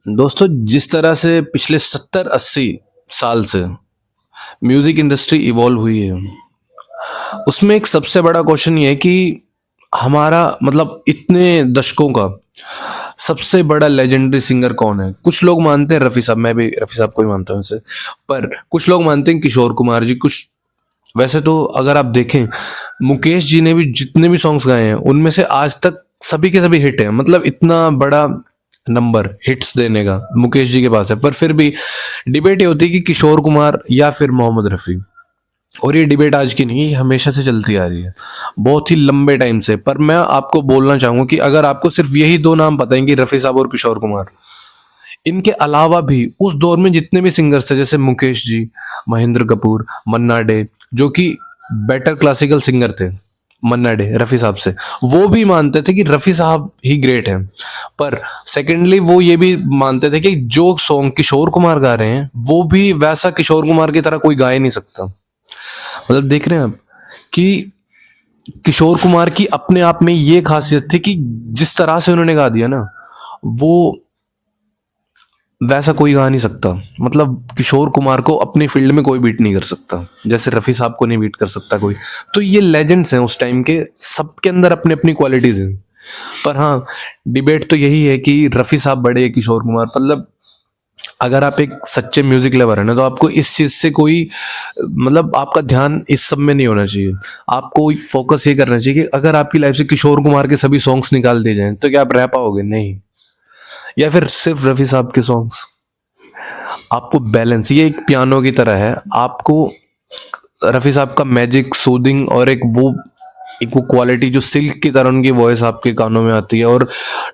दोस्तों, जिस तरह से पिछले 70-80 साल से म्यूजिक इंडस्ट्री इवॉल्व हुई है, उसमें एक सबसे बड़ा क्वेश्चन ये है कि हमारा मतलब इतने दशकों का सबसे बड़ा लेजेंडरी सिंगर कौन है। कुछ लोग मानते हैं रफी साहब, मैं भी रफी साहब को ही मानता हूँ इनसे। पर कुछ लोग मानते हैं किशोर कुमार जी। कुछ वैसे तो अगर आप देखें, मुकेश जी ने भी जितने भी सॉन्ग्स गाए हैं उनमें से आज तक सभी के सभी हिट हैं। मतलब इतना बड़ा नंबर हिट्स देने का मुकेश जी के पास है। पर फिर भी डिबेट ये होती है कि किशोर कुमार या फिर मोहम्मद रफ़ी। और ये डिबेट आज की नहीं, ये हमेशा से चलती आ रही है, बहुत ही लंबे टाइम से। पर मैं आपको बोलना चाहूंगा कि अगर आपको सिर्फ यही दो नाम पता है कि रफ़ी साहब और किशोर कुमार, इनके अलावा भी उस दौर में जितने भी सिंगर्स थे, जैसे मुकेश जी, महेंद्र कपूर, मन्ना डे, जो कि बेटर क्लासिकल सिंगर थे, मन्ना डे रफ़ी साहब से, वो भी मानते थे कि रफ़ी साहब ही ग्रेट हैं। पर सेकेंडली वो ये भी मानते थे कि जो सॉन्ग किशोर कुमार गा रहे हैं वो भी वैसा किशोर कुमार की तरह कोई गा ही नहीं सकता। मतलब देख रहे हैं आप कि किशोर कुमार की अपने आप में ये खासियत थी कि जिस तरह से उन्होंने गा दिया ना, वो वैसा कोई गा नहीं सकता। मतलब किशोर कुमार को अपनी फील्ड में कोई बीट नहीं कर सकता, जैसे रफ़ी साहब को नहीं बीट कर सकता कोई। तो ये लेजेंड्स हैं उस टाइम के, सबके अंदर अपनी अपनी क्वालिटीज हैं। पर हाँ, डिबेट तो यही है कि रफ़ी साहब बड़े हैं, किशोर कुमार। मतलब अगर आप एक सच्चे म्यूजिक लवर है ना, तो आपको इस चीज से कोई मतलब आपका ध्यान इस सब में नहीं होना चाहिए। आपको फोकस ये करना चाहिए कि अगर आपकी लाइफ से किशोर कुमार के सभी सॉन्ग्स निकाल दिए जाएं तो क्या आप रह पाओगे? नहीं। या फिर सिर्फ रफी साहब के सॉन्ग्स। आपको बैलेंस, ये एक पियानो की तरह है। आपको रफी साहब का मैजिक, सूदिंग और एक वो क्वालिटी जो सिल्क की तरह उनकी वॉइस आपके कानों में आती है और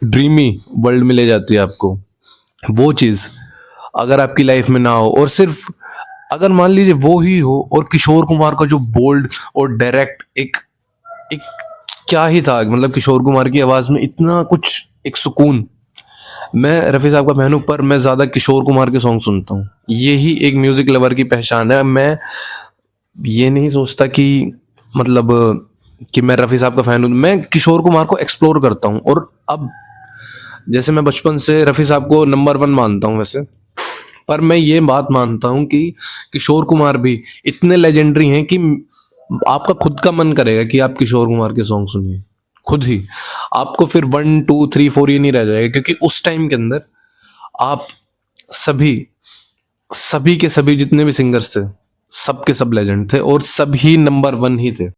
ड्रीमी वर्ल्ड में ले जाती है आपको, वो चीज अगर आपकी लाइफ में ना हो, और सिर्फ अगर मान लीजिए वो ही हो, और किशोर कुमार का जो बोल्ड और डायरेक्ट एक एक क्या ही था, मतलब किशोर कुमार की आवाज में इतना कुछ, एक सुकून। मैं रफी साहब का फैन हूं, पर मैं ज्यादा किशोर कुमार के सॉन्ग सुनता हूँ। यही एक म्यूजिक लवर की पहचान है। मैं ये नहीं सोचता कि मतलब कि मैं रफी साहब का फैन हूँ, मैं किशोर कुमार को एक्सप्लोर करता हूँ। और अब जैसे मैं बचपन से रफी साहब को नंबर वन मानता हूँ वैसे, पर मैं ये बात मानता हूं कि किशोर कुमार भी इतने लेजेंडरी हैं कि आपका खुद का मन करेगा कि आप किशोर कुमार के सॉन्ग सुनिए खुद ही। आपको फिर 1 2 3 4 ये नहीं रह जाएगा, क्योंकि उस टाइम के अंदर आप सभी सभी के सभी जितने भी सिंगर्स थे, सब के सब लेजेंड थे और सभी नंबर वन ही थे।